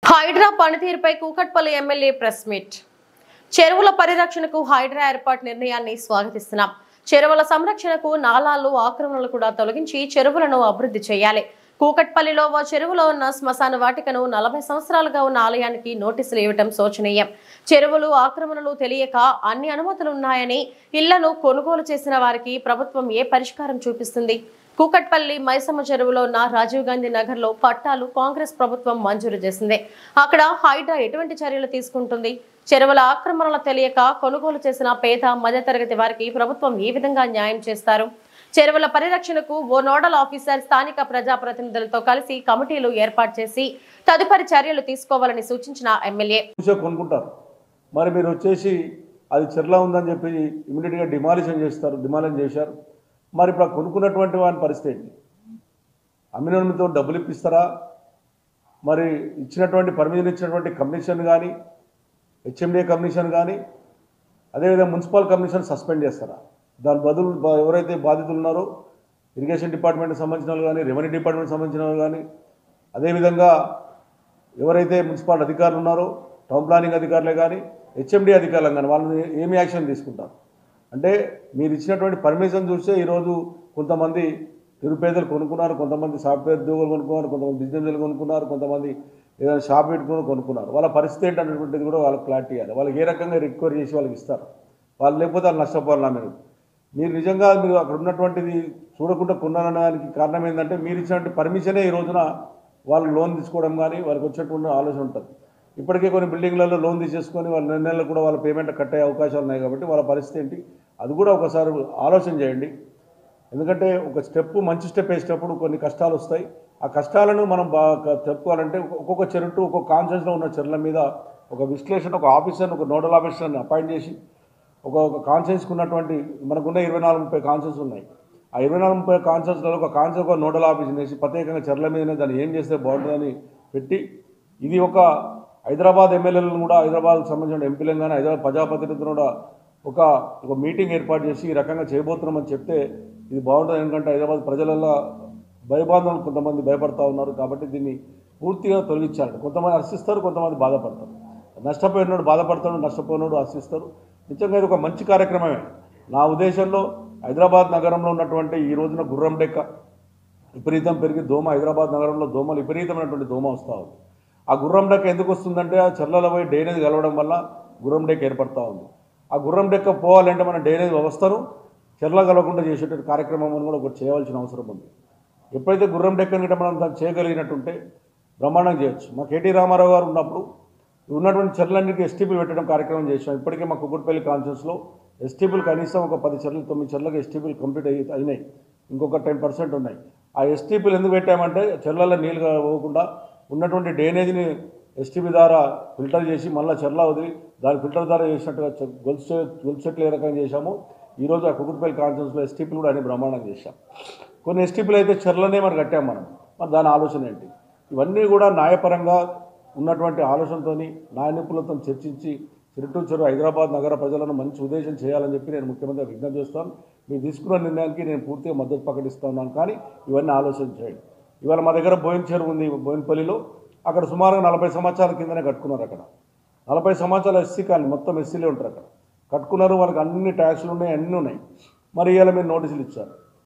హైడ్రా పనితీరుపై Kukatpally MLA press meet. చెరువుల పరిరక్షణకు హైడ్రా ఏర్పాటు నిర్ణయాన్ని స్వాగతిస్తున్నాం. చెరువుల సంరక్షణకు నాలాలు ఆక్రమణలు కూడా తొలగించి చెరువులను అభివృద్ధి చేయాలి. కూకట్పల్లిలో ఓ చెరువులో ఉన్న శ్మశాన వాటికను 40 సంవత్సరాలుగా ఉన్న ఆలయానికి నోటీసులు ఇవ్వడం శోచనీయం. చెరువులు ఆక్రమణలు తెలియక అన్ని అనుమతులున్నాయని ఇళ్లను కొనుగోలు చేసిన వారికి ప్రభుత్వం ఏ పరిష్కారం చూపిస్తుంది? కూకట్పల్లి మైసమ్మ చెరువులో ఉన్న రాజీవ్ గాంధీ నగర్ లో పట్టాలు కాంగ్రెస్ ప్రభుత్వం మంజూరు చేసింది. అక్కడ హైడ్రా ఎటువంటి చర్యలు తీసుకుంటుంది? చెరువుల ఆక్రమణలు తెలియక కొనుగోలు చేసిన పేద మధ్యతరగతి వారికి ప్రభుత్వం ఏ విధంగా న్యాయం చేస్తారు? చెరువుల పరిరక్షణకు ఓ నోడల్ ఆఫీసర్ స్థానిక ప్రజాప్రతినిధులతో కలిసి కమిటీలు ఏర్పాటు చేసి తదుపరి చర్యలు తీసుకోవాలని సూచించిన ఎమ్మెల్యే. కొనుక్కుంటారు, మరి మీరు వచ్చేసి అది చెర్లా ఉందని చెప్పి ఇమీడియట్గా డిమాలిషన్ చేశారు. మరి ఇప్పుడు కొనుక్కున్నటువంటి వాని పరిస్థితి ఏంటి? అమ్మినతో డబ్బులు ఇప్పిస్తారా? మరి ఇచ్చినటువంటి పర్మిషన్ ఇచ్చినటువంటి కమిషన్ కానీ, హెచ్ఎండిఏ కమిషన్ కానీ, అదేవిధంగా మున్సిపల్ కమిషన్ సస్పెండ్ చేస్తారా? దాని బదులు ఎవరైతే బాధితులు ఉన్నారో ఇరిగేషన్ డిపార్ట్మెంట్కి సంబంధించిన వాళ్ళు కానీ, రెవెన్యూ డిపార్ట్మెంట్కి సంబంధించిన వాళ్ళు కానీ, అదేవిధంగా ఎవరైతే మున్సిపల్ అధికారులు ఉన్నారో టౌన్ ప్లానింగ్ అధికారులే కానీ, హెచ్ఎండిఏ అధికారులు కానీ వాళ్ళని ఏమి యాక్షన్ తీసుకుంటారు? అంటే మీరు ఇచ్చినటువంటి పర్మిషన్ చూస్తే ఈరోజు కొంతమంది నిరుపేదలు కొనుక్కున్నారు, కొంతమంది సాఫ్ట్వేర్ ఉద్యోగులు కొనుక్కున్నారు, కొంతమంది బిజినెస్లు కొనుక్కున్నారు, కొంతమంది ఏదైనా షాప్ పెట్టుకుని కొనుక్కున్నారు. వాళ్ళ పరిస్థితి ఏంటనేటువంటిది కూడా వాళ్ళకి క్లారిటీ ఇవ్వాలి. వాళ్ళకి ఏ రకంగా రికవరీ చేసి వాళ్ళకి ఇస్తారు? వాళ్ళు లేకపోతే వాళ్ళు నష్టపోవాలన్నా మీరు నిజంగా మీరు అక్కడ ఉన్నటువంటిది చూడకుండా కొన్నారనడానికి కారణం ఏంటంటే మీరు ఇచ్చినటువంటి పర్మిషనే ఈ రోజున వాళ్ళు లోన్ తీసుకోవడం కానీ వాళ్ళకి వచ్చేటువంటి ఆలోచన ఉంటుంది. ఇప్పటికే కొన్ని బిల్డింగ్లలో లోన్ తీసేసుకొని వాళ్ళ నెలలు కూడా వాళ్ళ పేమెంట్ కట్టే అవకాశాలు ఉన్నాయి. కాబట్టి వాళ్ళ పరిస్థితి ఏంటి అది కూడా ఒకసారి ఆలోచన చేయండి. ఎందుకంటే ఒక మంచి స్టెప్ వేసేటప్పుడు కొన్ని కష్టాలు వస్తాయి. ఆ కష్టాలను మనం బాగా చెప్పుకోవాలంటే ఒక్కొక్క చెరువు ఒక్కొక్క కాన్షియస్లో ఉన్న చెరువుల మీద ఒక విశ్లేషణ, ఒక ఆఫీసర్ని, ఒక నోడల్ ఆఫీసర్ని అపాయింట్ చేసి ఒక కాన్షియస్కి ఉన్నటువంటి మనకున్న 24-30 కాన్షియస్ ఉన్నాయి. ఆ 24-30 కాన్షియస్లలో ఒక నోడల్ ఆఫీస్ని వేసి ప్రత్యేకంగా చెరువుల మీదనే దాన్ని ఏం చేస్తే బాగుంటుందని పెట్టి ఇది ఒక హైదరాబాద్ ఎమ్మెల్యేలను కూడా, హైదరాబాద్కు సంబంధించిన ఎంపీలను కానీ, హైదరాబాద్ ప్రజాప్రతినిధులను కూడా ఒక మీటింగ్ ఏర్పాటు చేసి ఈ రకంగా చేయబోతున్నామని చెప్తే ఇది బాగుంటుంది. ఎందుకంటే హైదరాబాద్ ప్రజలలో భయబాంధవులు కొంతమంది భయపడతా ఉన్నారు. కాబట్టి దీన్ని పూర్తిగా తొలగించాలి. కొంతమంది హర్షిస్తారు, కొంతమంది బాధపడతారు. నష్టపోయినాడు బాధపడతాడు, నష్టపోయినాడు హర్షిస్తారు. నిజంగా ఇది ఒక మంచి కార్యక్రమమే. నా ఉద్దేశంలో హైదరాబాద్ నగరంలో ఉన్నటువంటి ఈ రోజున గుర్రం డెక్క విపరీతం పెరిగి హైదరాబాద్ నగరంలో దోమలు విపరీతమైనటువంటి దోమ వస్తూ ఉంది. ఆ గుర్రం డెక్క ఎందుకు వస్తుందంటే ఆ చెర్లలో పోయి డ్రైనేజ్ కలవడం వల్ల గుర్రం డెక్క ఏర్పడుతూ ఉంది. ఆ గుర్రం డెక్క పోవాలంటే మన డ్రైనేజ్ వ్యవస్థను చెర్ల కలవకుండా చేసేటువంటి కార్యక్రమం కూడా ఒకటి చేయవలసిన అవసరం ఉంది. ఎప్పుడైతే గుర్రం డెక్కని గిట్ట మనం దాన్ని చేయగలిగినట్టుంటే బ్రహ్మాండం చేయొచ్చు. మా కేటీ రామారావు గారు ఉన్నప్పుడు ఉన్నటువంటి చెర్లన్నిటికీ ఎస్టీపీలు పెట్టడం కార్యక్రమం చేసాం. ఇప్పటికే మా కుక్కట్పల్లి కాన్షియస్లో ఎస్టీపీలు కనీసం ఒక 10 చెర్లు 9 చెర్లకు ఎస్టీపీలు కంప్లీట్ అయినాయి. ఇంకొక 10% ఉన్నాయి. ఆ ఎస్టీపీలు ఎందుకు పెట్టామంటే చెర్లలో నీళ్ళు పోకుండా ఉన్నటువంటి డ్రైనేజ్ని ఎస్టీపీ ద్వారా ఫిల్టర్ చేసి మళ్ళీ చెర్ల వదిలి దాని ఫిల్టర్ ద్వారా చేసినట్టుగా గొలుసు చెట్లు ఏ రకంగా చేశాము. ఈరోజు ఆ కుక్కట్పల్లి కాన్షియస్లో ఎస్టీపీలు కూడా అన్ని బ్రహ్మాండం చేశాం. కొన్ని ఎస్టీపీలు అయితే చెర్లనే మరి కట్టాం మనం. మరి దాని ఆలోచన ఏంటి? ఇవన్నీ కూడా న్యాయపరంగా ఉన్నటువంటి ఆలోచనతో న్యాయ నిపుణులతో చర్చించి చెరువు హైదరాబాద్ నగర ప్రజలను మంచి ఉద్దేశం చేయాలని చెప్పి నేను ముఖ్యమంత్రి విజ్ఞప్తి చేస్తాను. మీరు తీసుకున్న నిర్ణయానికి నేను పూర్తిగా మద్దతు ప్రకటిస్తున్నాను. కానీ ఇవన్నీ ఆలోచన చేయండి. ఇవాళ మా దగ్గర బోయిన చెరువు ఉంది బోయినపల్లిలో. అక్కడ సుమారుగా 40 సంవత్సరాల కిందనే కట్టుకున్నారు. అక్కడ 40 సంవత్సరాల ఎస్సీ కాలనీ మొత్తం ఎస్సీలే ఉంటారు. అక్కడ కట్టుకున్నారు. వాళ్ళకి అన్ని ట్యాక్స్లు ఉన్నాయి, అన్నీ ఉన్నాయి. మరి ఇవాళ మీరు నోటీసులు ఇచ్చారు.